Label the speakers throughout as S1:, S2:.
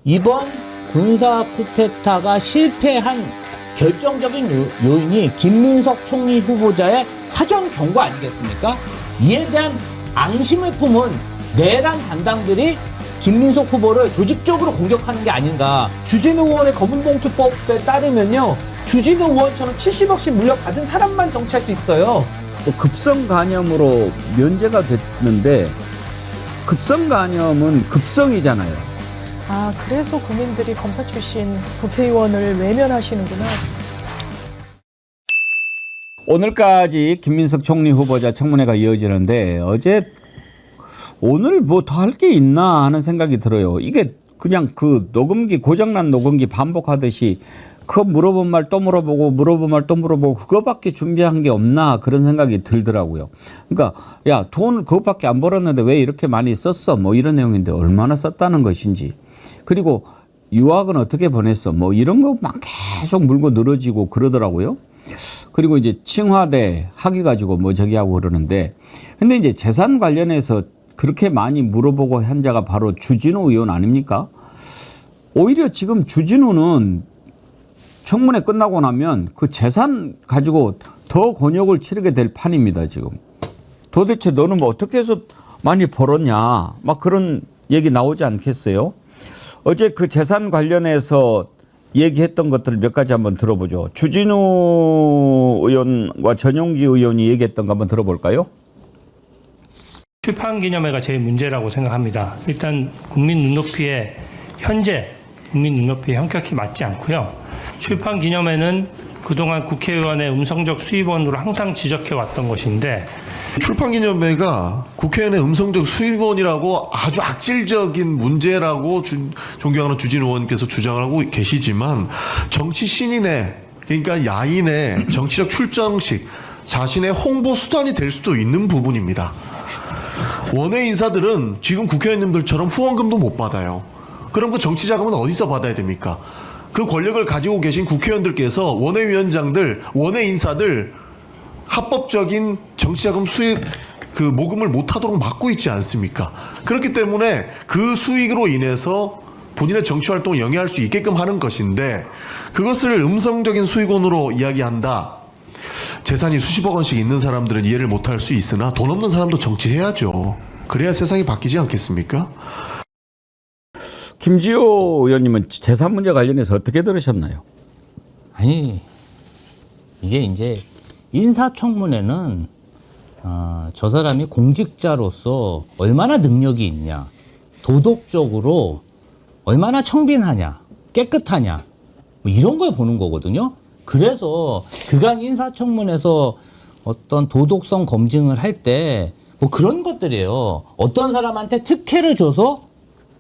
S1: 이번 군사 쿠데타가 실패한 결정적인 요인이 김민석 총리 후보자의 사전 경고 아니겠습니까? 이에 대한 앙심을 품은 내란 잔당들이 김민석 후보를 조직적으로 공격하는 게 아닌가.
S2: 주진우 의원의 검은봉투법에 따르면요, 주진우 의원처럼 70억씩 물려받은 사람만 정치할 수 있어요.
S3: 급성 간염으로 면제가 됐는데 급성 간염은 급성이잖아요.
S4: 아, 그래서 국민들이 검사 출신 국회의원을 외면하시는구나.
S3: 오늘까지 김민석 총리 후보자 청문회가 이어지는데 오늘 뭐 더 할 게 있나 하는 생각이 들어요. 이게 그냥 그 녹음기, 고장난 녹음기 반복하듯이 그 물어본 말 또 물어보고 물어본 말 또 물어보고 그거밖에 준비한 게 없나 그런 생각이 들더라고요. 그러니까 야, 돈 그것밖에 안 벌었는데 왜 이렇게 많이 썼어? 뭐 이런 내용인데 얼마나 썼다는 것인지. 그리고 유학은 어떻게 보냈어? 뭐 이런 것만 계속 물고 늘어지고 그러더라고요. 그리고 이제 칭화대 학위 가지고 뭐 저기 하고 그러는데, 근데 이제 재산 관련해서 그렇게 많이 물어보고 한 자가 바로 주진우 의원 아닙니까? 오히려 지금 주진우는 청문회 끝나고 나면 그 재산 가지고 더 곤욕을 치르게 될 판입니다, 지금. 도대체 너는 뭐 어떻게 해서 많이 벌었냐? 막 그런 얘기 나오지 않겠어요? 어제 그 재산 관련해서 얘기했던 것들을 몇 가지 한번 들어보죠. 주진우 의원과 전용기 의원이 얘기했던 거 한번 들어볼까요?
S5: 출판 기념회가 제일 문제라고 생각합니다. 일단 국민 눈높이에 현재 국민 눈높이에 현격히 맞지 않고요. 출판 기념회는 그동안 국회의원의 음성적 수입원으로 항상 지적해 왔던 것인데,
S6: 출판기념회가 국회의원의 음성적 수입원이라고 아주 악질적인 문제라고 존경하는 주진우 의원께서 주장하고 계시지만, 정치 신인의, 그러니까 야인의 정치적 출정식, 자신의 홍보 수단이 될 수도 있는 부분입니다. 원외 인사들은 지금 국회의원님들처럼 후원금도 못 받아요. 그럼 그 정치 자금은 어디서 받아야 됩니까? 그 권력을 가지고 계신 국회의원들께서 원외위원장들, 원외 인사들 합법적인 정치자금 수입 그 모금을 못하도록 막고 있지 않습니까? 그렇기 때문에 그 수익으로 인해서 본인의 정치 활동을 영위할 수 있게끔 하는 것인데, 그것을 음성적인 수익원으로 이야기한다. 재산이 수십억 원씩 있는 사람들은 이해를 못할 수 있으나 돈 없는 사람도 정치해야죠. 그래야 세상이 바뀌지 않겠습니까?
S3: 김지호 의원님은 재산 문제 관련해서 어떻게 들으셨나요?
S1: 아니, 이게 이제 인사청문회는 저 사람이 공직자로서 얼마나 능력이 있냐, 도덕적으로 얼마나 청빈하냐, 깨끗하냐, 뭐 이런 걸 보는 거거든요. 그래서 그간 인사청문회에서 어떤 도덕성 검증을 할 때 뭐 그런 것들이에요. 어떤 사람한테 특혜를 줘서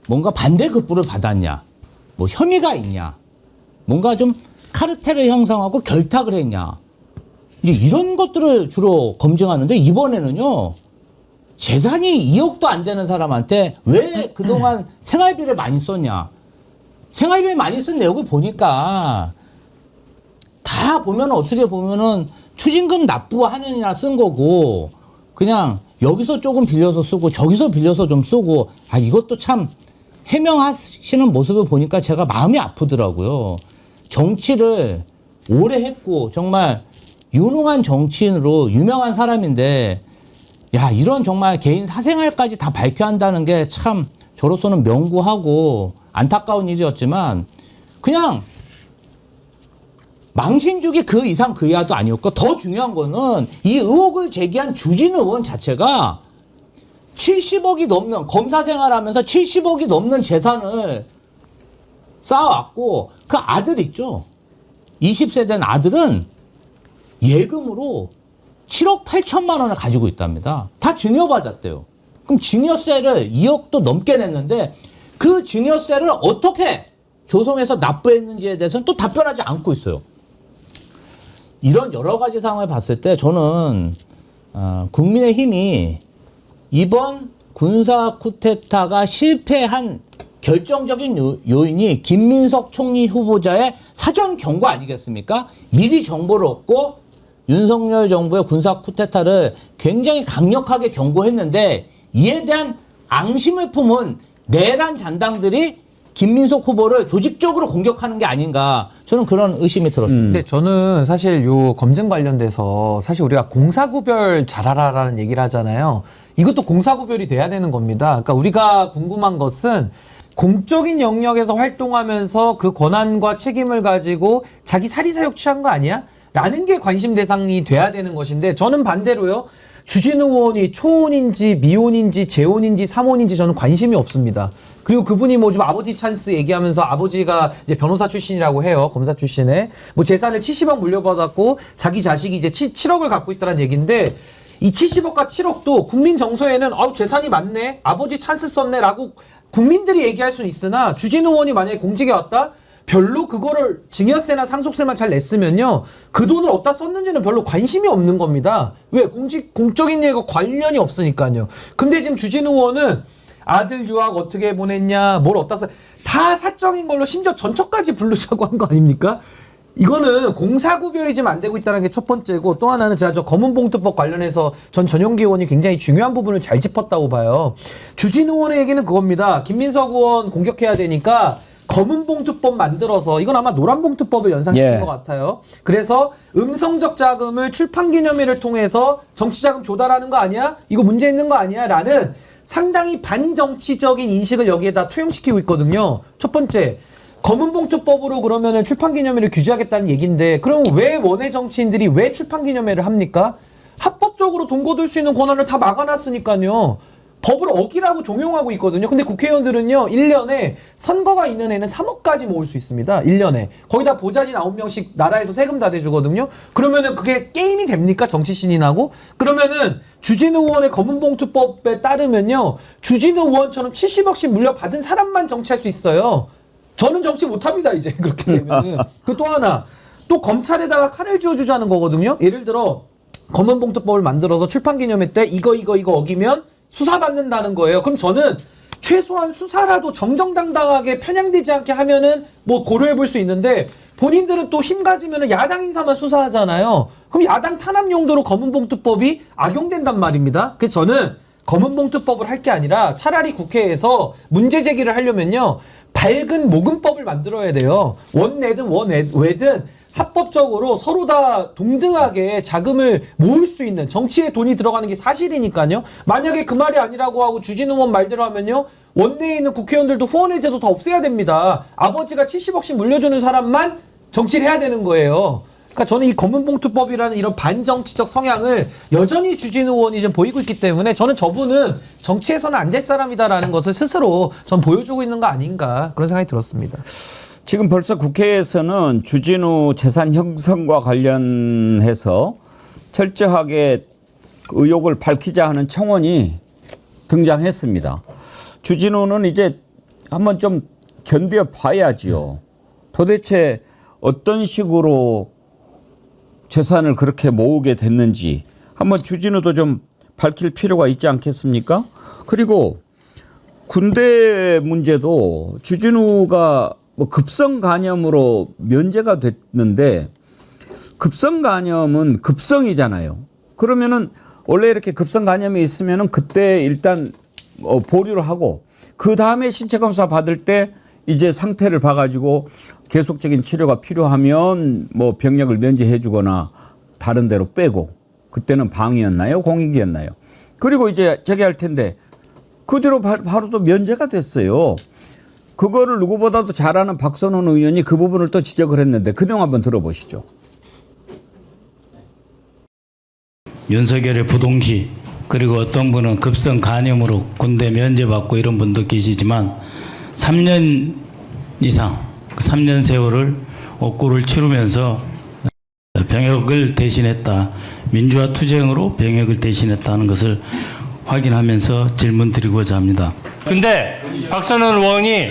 S1: 뭔가 반대급부를 받았냐, 뭐 혐의가 있냐, 뭔가 좀 카르텔을 형성하고 결탁을 했냐, 이런 것들을 주로 검증하는데, 이번에는요, 재산이 2억도 안 되는 사람한테 왜 그동안 생활비를 많이 썼냐, 생활비 많이 쓴 내역을 보니까 다 보면 어떻게 보면은 추징금 납부하느냐 쓴 거고, 그냥 여기서 조금 빌려서 쓰고 저기서 빌려서 좀 쓰고, 이것도 참 해명하시는 모습을 보니까 제가 마음이 아프더라고요. 정치를 오래 했고 정말 유능한 정치인으로 유명한 사람인데, 야, 이런 정말 개인 사생활까지 다 밝혀야 한다는 게 참 저로서는 명구하고 안타까운 일이었지만, 그냥 망신주기 그 이상 그 이하도 아니었고, 더 중요한 거는 이 의혹을 제기한 주진우 의원 자체가 70억이 넘는, 검사 생활하면서 70억이 넘는 재산을 쌓아왔고, 그 아들 있죠, 20세 된 아들은 예금으로 7억 8천만 원을 가지고 있답니다. 다 증여받았대요. 그럼 증여세를 2억도 넘게 냈는데, 그 증여세를 어떻게 조성해서 납부했는지에 대해서는 또 답변하지 않고 있어요. 이런 여러 가지 상황을 봤을 때 저는 국민의힘이 이번 군사 쿠데타가 실패한 결정적인 요인이 김민석 총리 후보자의 사전 경고 아니겠습니까? 미리 정보를 얻고 윤석열 정부의 군사 쿠데타를 굉장히 강력하게 경고했는데, 이에 대한 앙심을 품은 내란 잔당들이 김민석 후보를 조직적으로 공격하는 게 아닌가 저는 그런 의심이 들었습니다.
S2: 근데 저는 사실 요 검증 관련돼서 사실 우리가 공사구별 잘하라라는 얘기를 하잖아요. 이것도 공사구별이 돼야 되는 겁니다. 그러니까 우리가 궁금한 것은 공적인 영역에서 활동하면서 그 권한과 책임을 가지고 자기 사리사욕 취한 거 아니야? 라는 게 관심 대상이 돼야 되는 것인데 저는 반대로요. 주진우 의원이 초혼인지 미혼인지 재혼인지 삼혼인지 저는 관심이 없습니다. 그리고 그분이 뭐 좀 아버지 찬스 얘기하면서 아버지가 이제 변호사 출신이라고 해요. 검사 출신에. 뭐 재산을 70억 물려받았고 자기 자식이 이제 7억을 갖고 있다는 얘기인데 이 70억과 7억도 국민 정서에는 재산이 많네. 아버지 찬스 썼네. 라고 국민들이 얘기할 수는 있으나 주진우 의원이 만약에 공직에 왔다? 별로 그거를 증여세나 상속세만 잘 냈으면요. 그 돈을 어디다 썼는지는 별로 관심이 없는 겁니다. 왜? 공적인 일과 관련이 없으니까요. 근데 지금 주진우 의원은 아들 유학 어떻게 보냈냐, 뭘 어디다 써, 다 사적인 걸로 심지어 전처까지 부르자고 한 거 아닙니까? 이거는 공사구별이 지금 안 되고 있다는 게 첫 번째고 또 하나는 제가 저 검은봉투법 관련해서 전 전용기 의원이 굉장히 중요한 부분을 잘 짚었다고 봐요. 주진우 의원의 얘기는 그겁니다. 김민석 의원 공격해야 되니까 검은봉투법 만들어서 이건 아마 노란봉투법을 연상시킨 것 같아요. 그래서 음성적 자금을 출판기념회를 통해서 정치자금 조달하는 거 아니야? 이거 문제 있는 거 아니야? 라는 상당히 반정치적인 인식을 여기에다 투영시키고 있거든요. 첫 번째, 검은봉투법으로 그러면은 출판기념회를 규제하겠다는 얘기인데 그럼 왜 원외 정치인들이 왜 출판기념회를 합니까? 합법적으로 돈 거둘 수 있는 권한을 다 막아놨으니까요. 법을 어기라고 종용하고 있거든요. 근데 국회의원들은요, 1년에 선거가 있는 애는 3억까지 모을 수 있습니다. 1년에. 거기다 보좌진 9명씩 나라에서 세금 다 대주거든요. 그러면은 그게 게임이 됩니까? 정치 신인하고? 그러면은 주진우 의원의 검은봉투법에 따르면요, 주진우 의원처럼 70억씩 물려받은 사람만 정치할 수 있어요. 저는 정치 못합니다, 이제. 그렇게 되면은. 그 또 하나, 또 검찰에다가 칼을 쥐어주자는 거거든요. 예를 들어, 검은봉투법을 만들어서 출판기념회 때 이거 어기면 수사받는다는 거예요. 그럼 저는 최소한 수사라도 정정당당하게 편향되지 않게 하면은 뭐 고려해 볼 수 있는데 본인들은 또 힘 가지면은 야당 인사만 수사하잖아요. 그럼 야당 탄압 용도로 검은봉투법이 악용된단 말입니다. 그래서 저는 검은봉투법을 할 게 아니라 차라리 국회에서 문제 제기를 하려면요, 밝은 모금법을 만들어야 돼요. 원내든 원외든 합법적으로 서로 다 동등하게 자금을 모을 수 있는, 정치에 돈이 들어가는 게 사실이니까요. 만약에 그 말이 아니라고 하고 주진우 의원 말대로 하면요, 원내에 있는 국회의원들도 후원의 제도 다 없애야 됩니다. 아버지가 70억씩 물려주는 사람만 정치를 해야 되는 거예요. 그러니까 저는 이 검은봉투법이라는 이런 반정치적 성향을 여전히 주진우 의원이 좀 보이고 있기 때문에 저는 저분은 정치에서는 안 될 사람이다라는 것을 스스로 전 보여주고 있는 거 아닌가 그런 생각이 들었습니다.
S3: 지금 벌써 국회에서는 주진우 재산 형성과 관련해서 철저하게 의혹을 밝히자 하는 청원이 등장했습니다. 주진우는 이제 한번 좀 견뎌 봐야지요. 도대체 어떤 식으로 재산을 그렇게 모으게 됐는지 한번 주진우도 좀 밝힐 필요가 있지 않겠습니까? 그리고 군대 문제도 주진우가 뭐 급성 간염으로 면제가 됐는데 급성 간염은 급성이잖아요. 그러면은 원래 이렇게 급성 간염이 있으면은 그때 일단 보류를 하고 그 다음에 신체 검사 받을 때 이제 상태를 봐가지고 계속적인 치료가 필요하면 뭐 병력을 면제해주거나 다른 데로 빼고 그때는 방이었나요? 공익이었나요? 그리고 이제 저기 할 텐데 그 뒤로 바로 또 면제가 됐어요. 그거를 누구보다도 잘 아는 박선원 의원이 그 부분을 또 지적을 했는데 그 내용 한번 들어보시죠.
S7: 윤석열의 부동시 그리고 어떤 분은 급성 간염으로 군대 면제받고 이런 분도 계시지만 3년 이상 3년 세월을 옥고를 치르면서 병역을 대신했다. 민주화 투쟁으로 병역을 대신했다는 것을 확인하면서 질문 드리고자 합니다.
S5: 근데 박선원 의원이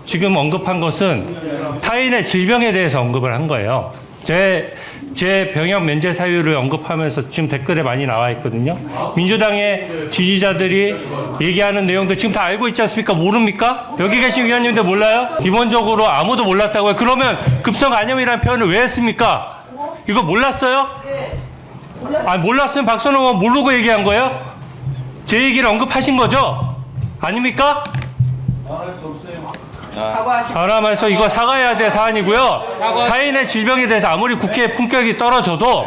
S5: 지금 언급한 것은 타인의 질병에 대해서 언급을 한 거예요. 제 병역 면제 사유를 언급하면서 지금 댓글에 많이 나와 있거든요. 민주당의 지지자들이 얘기하는 내용도 지금 다 알고 있지 않습니까? 모릅니까? 여기 계신 위원님들 몰라요? 기본적으로 아무도 몰랐다고요. 그러면 급성 간염이라는 표현을 왜 했습니까? 이거 몰랐어요? 아, 몰랐으면 박선원 의원 모르고 얘기한 거예요? 제 얘기를 언급하신 거죠? 아닙니까? 사람에서 이거 사과해야 될 사안이고요. 타인의 질병에 대해서 아무리 국회의 품격이 떨어져도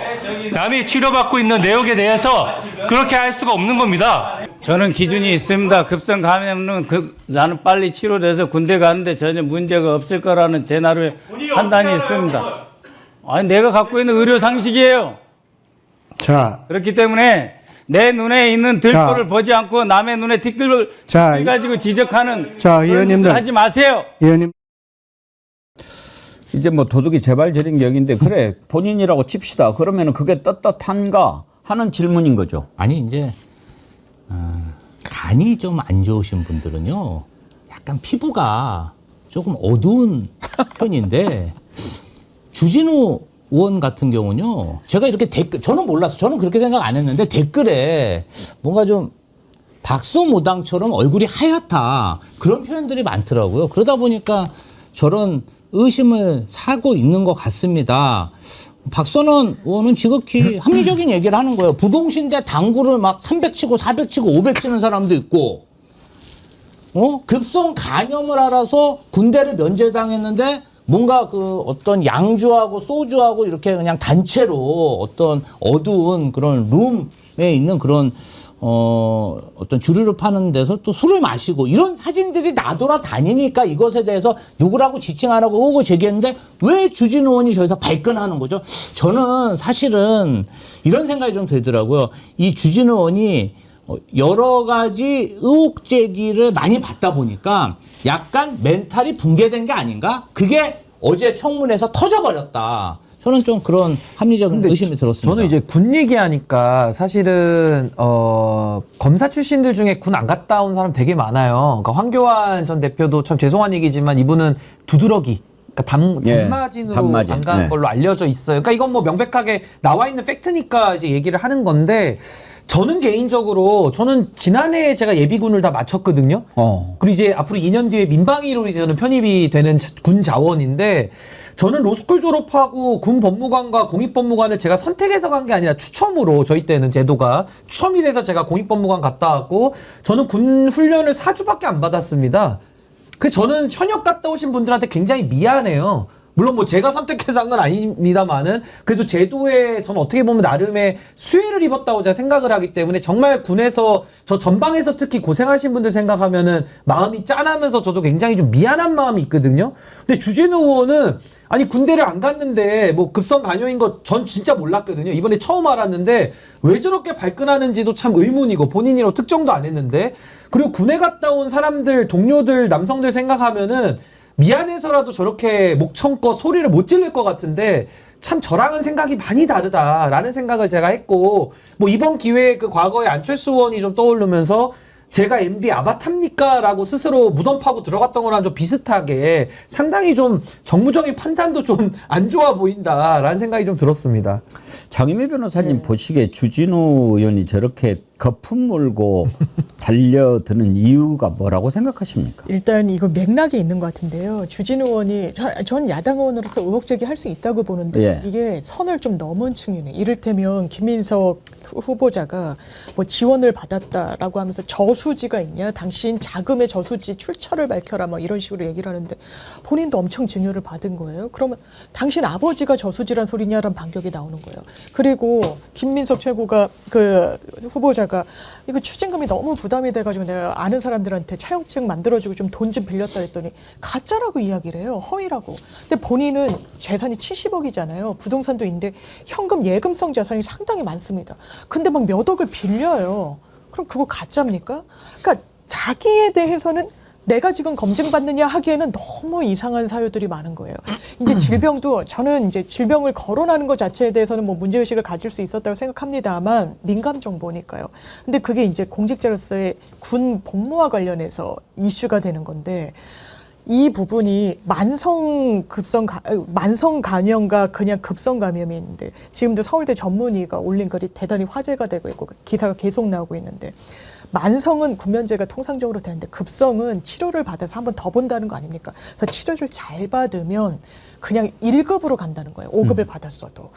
S5: 남이 치료받고 있는 내역에 대해서 그렇게 할 수가 없는 겁니다.
S7: 저는 기준이 있습니다. 급성 감염은 나는 빨리 치료돼서 군대 가는데 전혀 문제가 없을 거라는 제 나름의 판단이 있습니다. 아니 내가 갖고 있는 의료 상식이에요.
S8: 자,
S7: 그렇기 때문에 내 눈에 있는 들보를 보지 않고 남의 눈에 티끌을 가지고 지적하는 그런
S8: 의원님들.
S7: 짓을 하지 마세요.
S8: 의원님.
S3: 이제 뭐 도둑이 재발 저린 격인데 그래 본인이라고 칩시다. 그러면 그게 떳떳한가 하는 질문인 거죠.
S1: 아니 이제 간이 좀 안 좋으신 분들은요, 약간 피부가 조금 어두운 편인데 주진우 의원 같은 경우는요, 제가 이렇게 저는 몰랐어. 저는 그렇게 생각 안 했는데 댓글에 뭔가 좀 박소무당처럼 얼굴이 하얗다 그런 표현들이 많더라고요. 그러다 보니까 저런 의심을 사고 있는 것 같습니다. 박선원 의원은 지극히 합리적인 얘기를 하는 거예요. 부동신대 당구를 막 300 치고 400 치고 500 치는 사람도 있고, 급성 감염을 알아서 군대를 면제당했는데 뭔가 그 어떤 양주하고 소주하고 이렇게 그냥 단체로 어떤 어두운 그런 룸에 있는 그런 어떤 주류를 파는 데서 또 술을 마시고 이런 사진들이 나돌아 다니니까 이것에 대해서 누구라고 지칭 안 하고 의혹을 제기했는데 왜 주진우 의원이 저기서 발끈하는 거죠? 저는 사실은 이런 생각이 좀 들더라고요. 이 주진우 의원이 여러 가지 의혹 제기를 많이 받다 보니까 약간 멘탈이 붕괴된 게 아닌가? 그게 어제 청문회에서 터져버렸다. 저는 좀 그런 합리적인 의심이 들었습니다.
S2: 저는 이제 군 얘기하니까 사실은 검사 출신들 중에 군 안 갔다 온 사람 되게 많아요. 그러니까 황교안 전 대표도 참 죄송한 얘기지만 이분은 두드러기, 그러니까 단마진으로
S3: 단마진.
S2: 안 간 걸로 알려져 있어요. 그러니까 이건 뭐 명백하게 나와 있는 팩트니까 이제 얘기를 하는 건데, 저는 개인적으로 지난해 제가 예비군을 다 마쳤거든요. 그리고 이제 앞으로 2년 뒤에 민방위로 이제 저는 편입이 되는 군 자원인데, 저는 로스쿨 졸업하고 군 법무관과 공익법무관을 제가 선택해서 간 게 아니라 추첨으로, 저희 때는 제도가 추첨이 돼서 제가 공익법무관 갔다 왔고, 저는 군 훈련을 4주밖에 안 받았습니다. 저는 현역 갔다 오신 분들한테 굉장히 미안해요. 물론 뭐 제가 선택해서 한 건 아닙니다만은 그래도 제도에 저는 어떻게 보면 나름의 수혜를 입었다고 제가 생각을 하기 때문에, 정말 군에서 저 전방에서 특히 고생하신 분들 생각하면은 마음이 짠하면서 저도 굉장히 좀 미안한 마음이 있거든요. 근데 주진우 의원은 아니 군대를 안 갔는데 뭐 급성 간염인 거 전 진짜 몰랐거든요. 이번에 처음 알았는데 왜 저렇게 발끈하는지도 참 의문이고, 본인이라고 특정도 안 했는데, 그리고 군에 갔다 온 사람들, 동료들, 남성들 생각하면은 미안해서라도 저렇게 목청껏 소리를 못 지를 것 같은데, 참 저랑은 생각이 많이 다르다라는 생각을 제가 했고, 뭐 이번 기회에 그 과거에 안철수 의원이 좀 떠오르면서 제가 MB 아바타입니까? 라고 스스로 무덤 파고 들어갔던 거랑 좀 비슷하게 상당히 좀 정무적인 판단도 좀 안 좋아 보인다라는 생각이 좀 들었습니다.
S3: 장희미 변호사님 보시기에 주진우 의원이 저렇게 거품 물고 달려드는 이유가 뭐라고 생각하십니까?
S4: 일단 이거 맥락이 있는 것 같은데요. 주진우 의원이 전 야당 의원으로서 의혹 제기할 수 있다고 보는데,
S3: 예.
S4: 이게 선을 좀 넘은 측면에, 이를테면 김민석 후보자가 뭐 지원을 받았다라고 하면서 저수지가 있냐, 당신 자금의 저수지 출처를 밝혀라, 뭐 이런 식으로 얘기를 하는데, 본인도 엄청 증여를 받은 거예요. 그러면 당신 아버지가 저수지란 소리냐라는 반격이 나오는 거예요. 그리고 김민석 최고가 그 후보자가 이거 추징금이 너무 부담이 돼가지고 내가 아는 사람들한테 차용증 만들어주고 좀 돈 좀 빌렸다 했더니 가짜라고 이야기를 해요. 허위라고. 근데 본인은 재산이 70억이잖아요. 부동산도 있는데 현금 예금성 자산이 상당히 많습니다. 근데 막 몇 억을 빌려요. 그럼 그거 가짜입니까? 그러니까 자기에 대해서는 내가 지금 검증받느냐 하기에는 너무 이상한 사유들이 많은 거예요. 이제 질병도, 저는 이제 질병을 거론하는 것 자체에 대해서는 뭐 문제의식을 가질 수 있었다고 생각합니다만, 민감 정보니까요. 근데 그게 이제 공직자로서의 군 복무와 관련해서 이슈가 되는 건데, 이 부분이 만성 감염과 그냥 급성 감염이 있는데, 지금도 서울대 전문의가 올린 글이 대단히 화제가 되고 있고 기사가 계속 나오고 있는데, 만성은 구면제가 통상적으로 되는데 급성은 치료를 받아서 한 번 더 본다는 거 아닙니까? 그래서 치료를 잘 받으면 그냥 1급으로 간다는 거예요. 5급을 받았어도.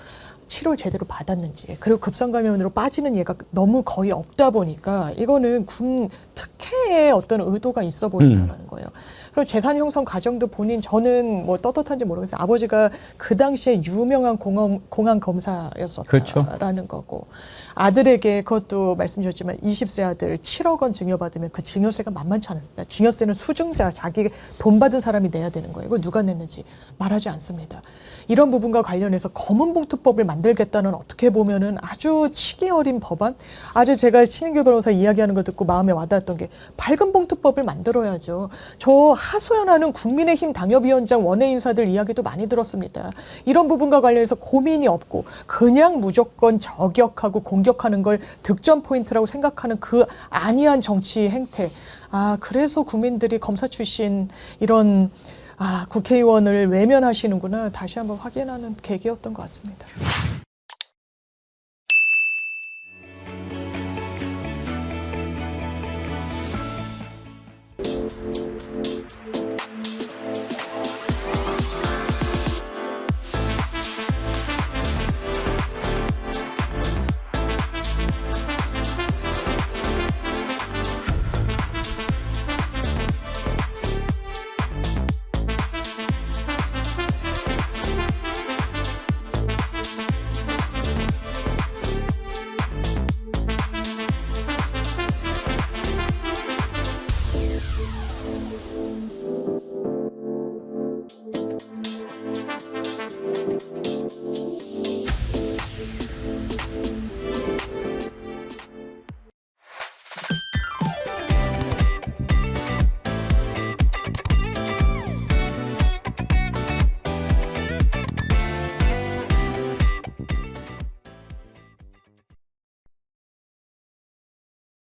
S4: 치료를 제대로 받았는지, 그리고 급성 감염으로 빠지는 예가 너무 거의 없다 보니까 이거는 군 특혜의 어떤 의도가 있어 보인다는 거예요. 그리고 재산 형성 과정도 본인 저는 뭐 떳떳한지 모르겠어요. 아버지가 그 당시에 유명한 공안 검사였었다라는
S3: 그렇죠.
S4: 거고 아들에게 그것도 말씀 주셨지만 20세 아들 7억 원 증여받으면 그 증여세가 만만치 않습니다. 증여세는 수증자 자기 돈 받은 사람이 내야 되는 거예요. 이거 누가 냈는지 말하지 않습니다. 이런 부분과 관련해서 검은봉투법을 만들겠다는 어떻게 보면은 아주 치기 어린 법안. 아주 제가 신인규 변호사 이야기하는 거 듣고 마음에 와닿았던 게 밝은봉투법을 만들어야죠. 저 하소연하는 국민의힘 당협위원장 원외 인사들 이야기도 많이 들었습니다. 이런 부분과 관련해서 고민이 없고 그냥 무조건 저격하고 공격하는 걸 득점 포인트라고 생각하는 그 안이한 정치 행태. 그래서 국민들이 검사 출신 이런 국회의원을 외면하시는구나 다시 한번 확인하는 계기였던 것 같습니다.